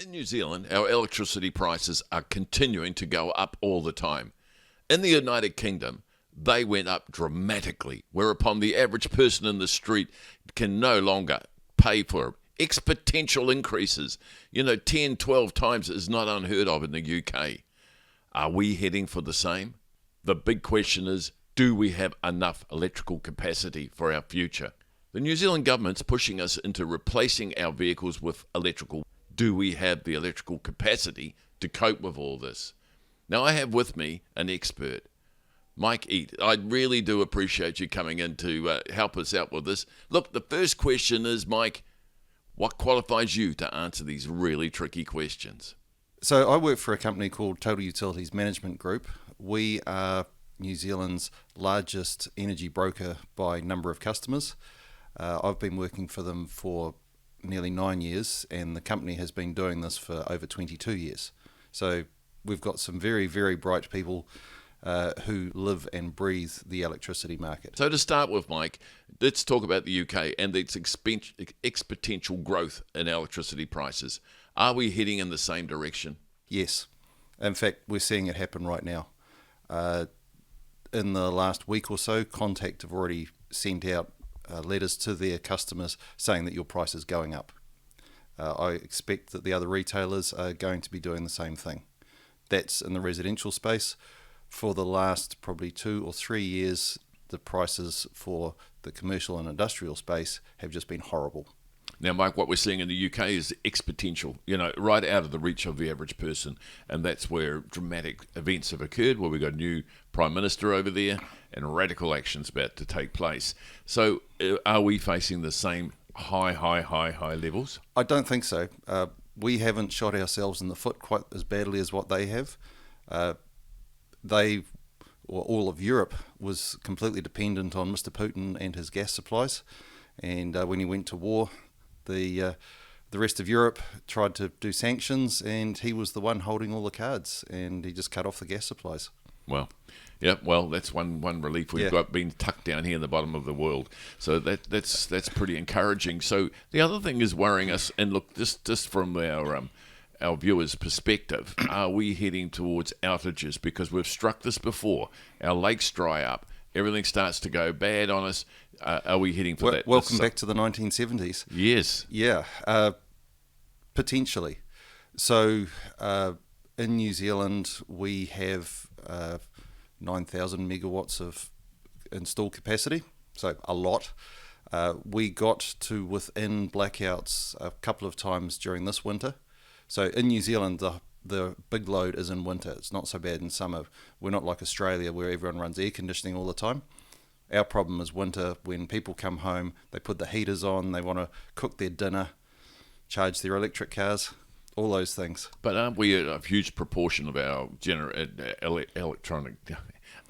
In New Zealand, our electricity prices are continuing to go up all the time. In the United Kingdom, they went up dramatically, whereupon the average person in the street can no longer pay for exponential increases. 10, 12 times is not unheard of in the UK. Are we heading for the same? The big question is, do we have enough electrical capacity for our future? The New Zealand government's pushing us into replacing our vehicles with electrical. Do we have the electrical capacity to cope with all this? Now, I have with me an expert, Mike Eat. I really do appreciate you coming in to help us out with this. Look, the first question is, Mike, what qualifies you to answer these really tricky questions? So I work for a company called Total Utilities Management Group. We are New Zealand's largest energy broker by number of customers. I've been working for them for nearly 9 years, and the company has been doing this for over 22 years. So we've got some very, very bright people who live and breathe the electricity market. So to start with, Mike, let's talk about the UK and its exponential growth in electricity prices. Are we heading in the same direction? Yes. In fact, we're seeing it happen right now. In the last week or so, Contact have already sent out letters to their customers saying that your price is going up. I expect that the other retailers are going to be doing the same thing. That's in the residential space. For the last probably 2 or 3 years, the prices for the commercial and industrial space have just been horrible. Now, Mike, what we're seeing in the UK is exponential, right out of the reach of the average person. And that's where dramatic events have occurred, where we've got a new Prime Minister over there and radical action's about to take place. So are we facing the same high levels? I don't think so. We haven't shot ourselves in the foot quite as badly as what they have. All of Europe was completely dependent on Mr. Putin and his gas supplies. And when he went to war, the rest of Europe tried to do sanctions, and he was the one holding all the cards, and he just cut off the gas supplies. Well, yeah, that's one relief we've got being tucked down here in the bottom of the world. So that's pretty encouraging. So the other thing is worrying us, and look, just from our viewers' perspective, are we heading towards outages? Because we've struck this before. Our lakes dry up. Everything starts to go bad on us. Are we heading for that? Welcome back to the 1970s. Yes. Yeah, potentially. So in New Zealand, we have 9,000 megawatts of installed capacity, so a lot. We got to within blackouts a couple of times during this winter. So in New Zealand, the big load is in winter. It's not so bad in summer. We're not like Australia where everyone runs air conditioning all the time. Our problem is winter, when people come home, they put the heaters on, they want to cook their dinner, charge their electric cars, all those things. But aren't we a huge proportion of our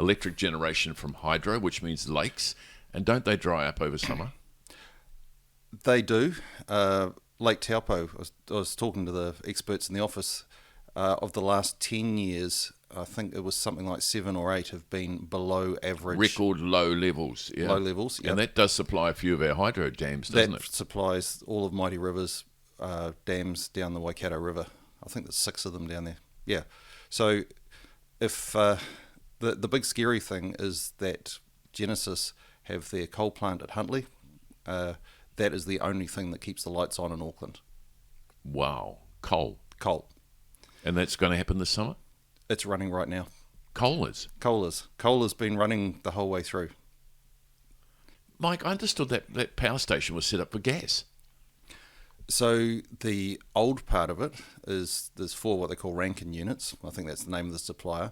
electric generation from hydro, which means lakes? And don't they dry up over summer? They do. Lake Taupo, I was talking to the experts in the office, of the last 10 years, I think it was something like 7 or 8 have been below average. Record low levels. Yeah. Low levels, yeah. And that does supply a few of our hydro dams, doesn't it? That supplies all of Mighty River's dams down the Waikato River. I think there's 6 of them down there. Yeah. So if the big scary thing is that Genesis have their coal plant at Huntly. That is the only thing that keeps the lights on in Auckland. Wow. Coal. And that's going to happen this summer? It's running right now. Coal is? Coal has been running the whole way through. Mike, I understood that power station was set up for gas. So the old part of it is there's 4 what they call Rankine units. I think that's the name of the supplier.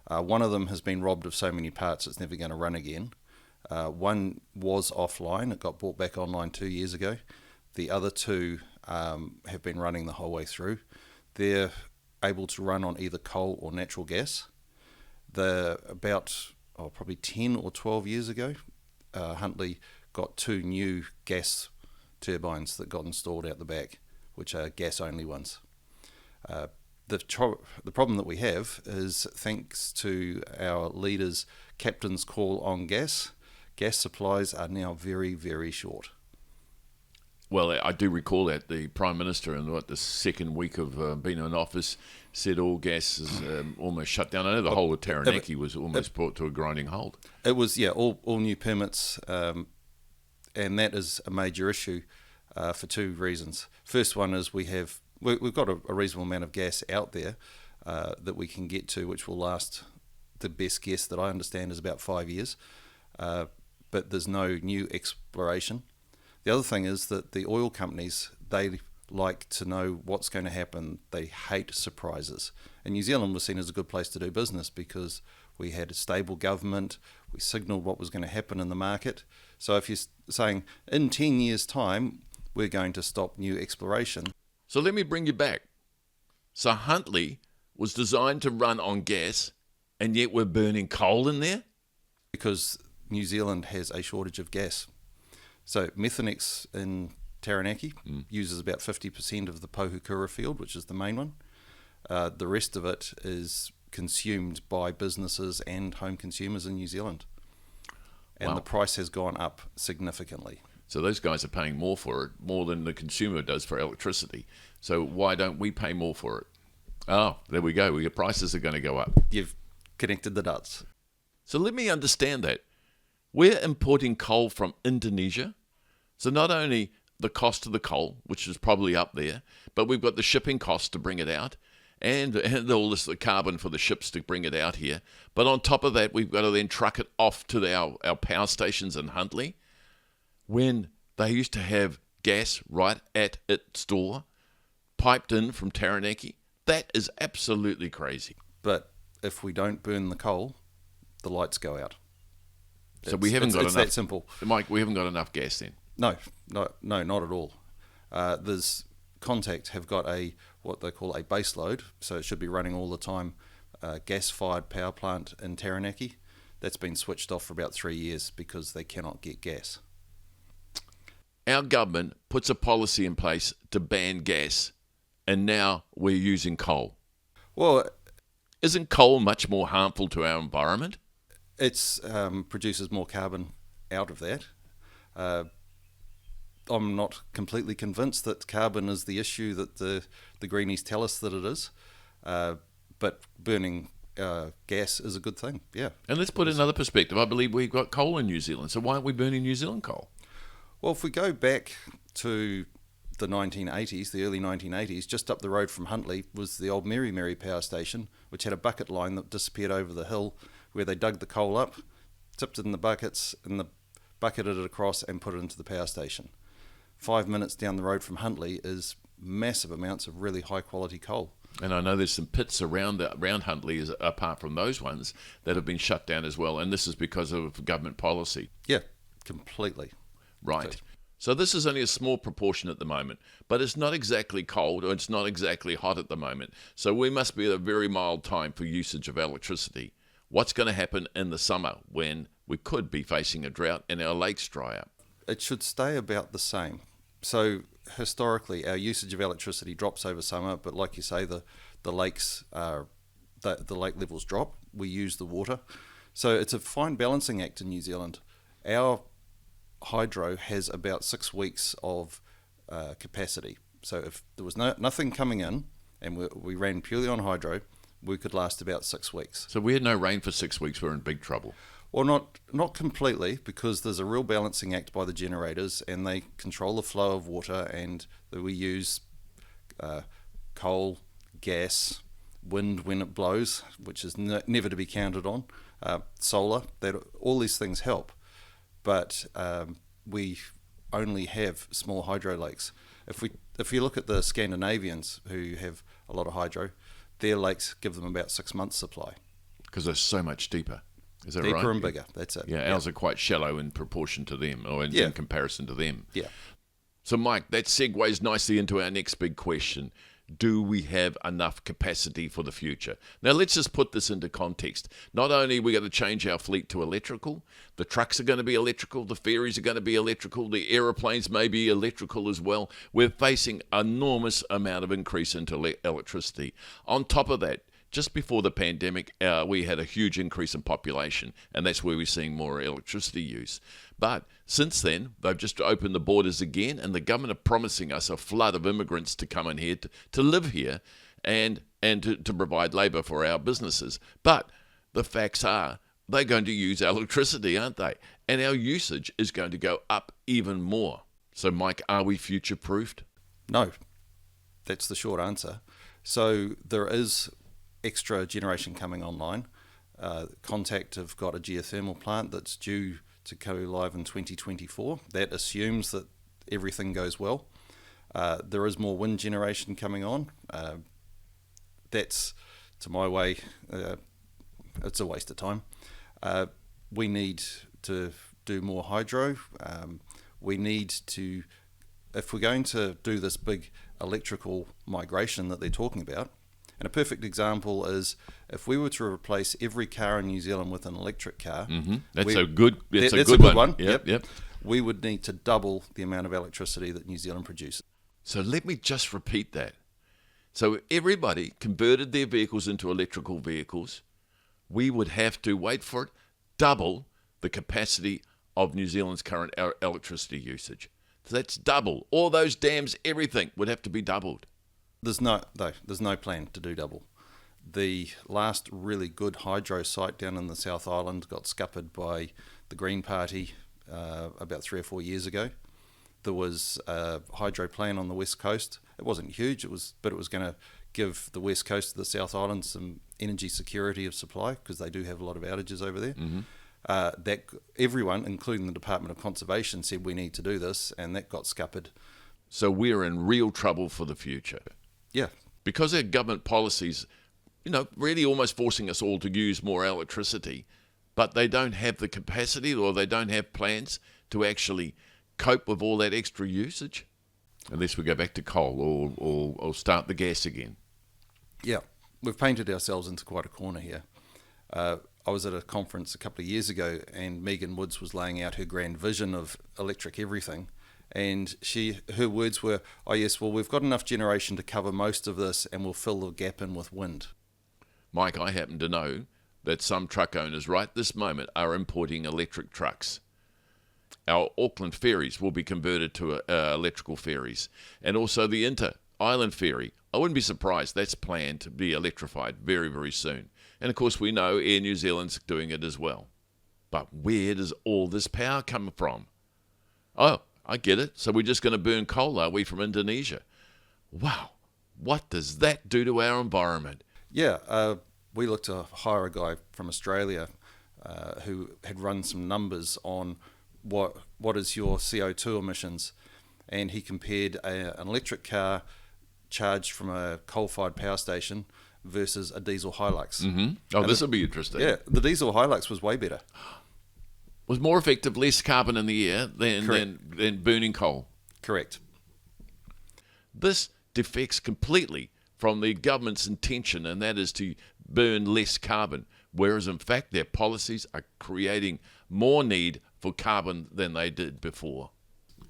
One of them has been robbed of so many parts it's never going to run again. One was offline. It got brought back online 2 years ago. The other 2 have been running the whole way through. They're able to run on either coal or natural gas. Probably 10 or 12 years ago, Huntly got 2 new gas turbines that got installed out the back, which are gas-only ones. The problem that we have is, thanks to our leaders' captain's call on gas supplies are now very, very short. Well, I do recall that the Prime Minister in the second week of being in office said all gas is almost shut down. I know the whole of Taranaki was almost brought to a grinding halt. It was, all new permits, and that is a major issue for two reasons. First one is we've got a reasonable amount of gas out there that we can get to, which will last, the best guess that I understand is about 5 years, but there's no new exploration. The other thing is that the oil companies, they like to know what's going to happen. They hate surprises. And New Zealand was seen as a good place to do business because we had a stable government, we signalled what was going to happen in the market. So if you're saying in 10 years' time, we're going to stop new exploration. So let me bring you back. So Huntly was designed to run on gas, and yet we're burning coal in there? Because New Zealand has a shortage of gas. So Methanex in Taranaki uses about 50% of the Pohukura field, which is the main one. The rest of it is consumed by businesses and home consumers in New Zealand. And the price has gone up significantly. So those guys are paying more for it, more than the consumer does for electricity. So why don't we pay more for it? Oh, there we go. Your prices are going to go up. You've connected the dots. So let me understand that. We're importing coal from Indonesia. So not only the cost of the coal, which is probably up there, but we've got the shipping costs to bring it out, and all this the carbon for the ships to bring it out here. But on top of that, we've got to then truck it off to our power stations in Huntly, when they used to have gas right at its door, piped in from Taranaki. That is absolutely crazy. But if we don't burn the coal, the lights go out. So we haven't got enough. It's that simple. Mike, we haven't got enough gas then. No, not at all. There's Contact have got what they call a base load, so it should be running all the time. Gas-fired power plant in Taranaki, that's been switched off for about 3 years because they cannot get gas. Our government puts a policy in place to ban gas, and now we're using coal. Well, isn't coal much more harmful to our environment? It produces more carbon out of that. I'm not completely convinced that carbon is the issue that the greenies tell us that it is, but burning gas is a good thing, yeah. And let's put another perspective. I believe we've got coal in New Zealand, so why aren't we burning New Zealand coal? Well, if we go back to the 1980s, the early 1980s, just up the road from Huntly was the old Mary Mary power station, which had a bucket line that disappeared over the hill, where they dug the coal up, tipped it in the buckets, and bucketed it across and put it into the power station. 5 minutes down the road from Huntly is massive amounts of really high quality coal. And I know there's some pits around Huntly, apart from those ones, that have been shut down as well, and this is because of government policy. Yeah, completely. Right. So this is only a small proportion at the moment, but it's not exactly cold or it's not exactly hot at the moment. So we must be at a very mild time for usage of electricity. What's going to happen in the summer when we could be facing a drought and our lakes dry up? It should stay about the same. So historically, our usage of electricity drops over summer, but like you say, the lakes the lake levels drop. We use the water, so it's a fine balancing act in New Zealand. Our hydro has about 6 weeks of capacity. So if there was nothing coming in and we ran purely on hydro, we could last about 6 weeks. So we had no rain for 6 weeks. We're in big trouble. Well, not completely, because there's a real balancing act by the generators, and they control the flow of water, and we use coal, gas, wind when it blows, which is never to be counted on, solar. All these things help, but we only have small hydro lakes. If you look at the Scandinavians who have a lot of hydro, their lakes give them about 6 months supply. Because they're so much deeper. Is that deeper right? and bigger, that's it. Yeah, ours are quite shallow in proportion to them, or in comparison to them. Yeah. So, Mike, that segues nicely into our next big question. Do we have enough capacity for the future? Now, let's just put this into context. Not only are we going to change our fleet to electrical, the trucks are going to be electrical, the ferries are going to be electrical, the aeroplanes may be electrical as well. We're facing an enormous amount of increase into electricity. On top of that, just before the pandemic, we had a huge increase in population, and that's where we're seeing more electricity use. But since then, they've just opened the borders again, and the government are promising us a flood of immigrants to come in here to live here and to provide labour for our businesses. But the facts are they're going to use electricity, aren't they? And our usage is going to go up even more. So, Mike, are we future-proofed? No, that's the short answer. So there is extra generation coming online. Contact have got a geothermal plant that's due to go live in 2024. That assumes that everything goes well. There is more wind generation coming on. That's, to my way, it's a waste of time. We need to do more hydro. We need to, if we're going to do this big electrical migration that they're talking about, and a perfect example is if we were to replace every car in New Zealand with an electric car. Mm-hmm. That's a good one. Yep. We would need to double the amount of electricity that New Zealand produces. So let me just repeat that. So everybody converted their vehicles into electrical vehicles. We would have to, wait for it, double the capacity of New Zealand's current electricity usage. So that's double. All those dams, everything would have to be doubled. There's no plan to do double. The last really good hydro site down in the South Island got scuppered by the Green Party about 3 or 4 years ago. There was a hydro plant on the west coast. It wasn't huge, but it was going to give the west coast of the South Island some energy security of supply because they do have a lot of outages over there. Mm-hmm. That everyone, including the Department of Conservation, said we need to do this, and that got scuppered. So we're in real trouble for the future. Yeah. Because our government policies, really almost forcing us all to use more electricity, but they don't have the capacity or they don't have plans to actually cope with all that extra usage. Unless we go back to coal or start the gas again. Yeah, we've painted ourselves into quite a corner here. I was at a conference a couple of years ago and Megan Woods was laying out her grand vision of electric everything. And her words were, oh yes, well, we've got enough generation to cover most of this and we'll fill the gap in with wind. Mike, I happen to know that some truck owners right this moment are importing electric trucks. Our Auckland ferries will be converted to electrical ferries. And also the inter-island ferry. I wouldn't be surprised. That's planned to be electrified very, very soon. And of course we know Air New Zealand's doing it as well. But where does all this power come from? Oh, I get it. So we're just going to burn coal, are we, from Indonesia? Wow. What does that do to our environment? Yeah, we looked to hire a guy from Australia who had run some numbers on what is your CO2 emissions, and he compared an electric car charged from a coal-fired power station versus a diesel Hilux. Mm-hmm. Oh, this will be interesting. Yeah, the diesel Hilux was way better. Was more effective, less carbon in the air than burning coal. Correct. This defects completely from the government's intention, and that is to burn less carbon, whereas in fact their policies are creating more need for carbon than they did before.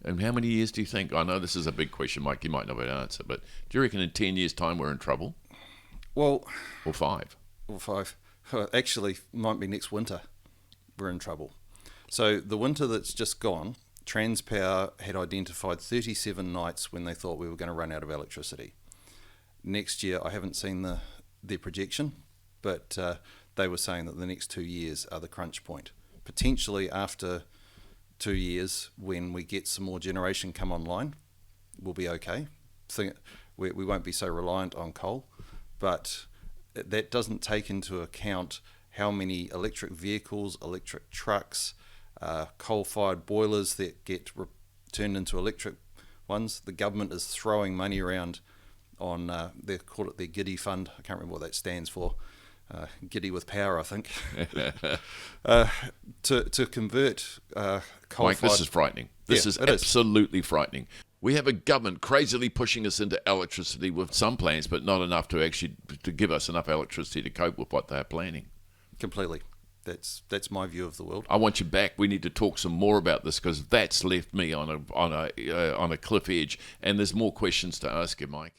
And how many years do you think? I know this is a big question, Mike, you might not be able to answer, but do you reckon in 10 years' time we're in trouble? Well... Or 5? Or 5. Actually, might be next winter we're in trouble. So the winter that's just gone, Transpower had identified 37 nights when they thought we were going to run out of electricity. Next year, I haven't seen their projection, but they were saying that the next 2 years are the crunch point. Potentially after 2 years, when we get some more generation come online, we'll be okay. We won't be so reliant on coal, but that doesn't take into account how many electric vehicles, electric trucks, coal-fired boilers that get turned into electric ones. The government is throwing money around on, they call it their GIDI fund. I can't remember what that stands for. Giddy with power, I think. To convert coal-fired... Mike, this is frightening. This is absolutely frightening. We have a government crazily pushing us into electricity with some plans, but not enough to actually to give us enough electricity to cope with what they're planning. Completely. That's my view of the world. I want you back. We need to talk some more about this because that's left me on a cliff edge, and there's more questions to ask you, Mike.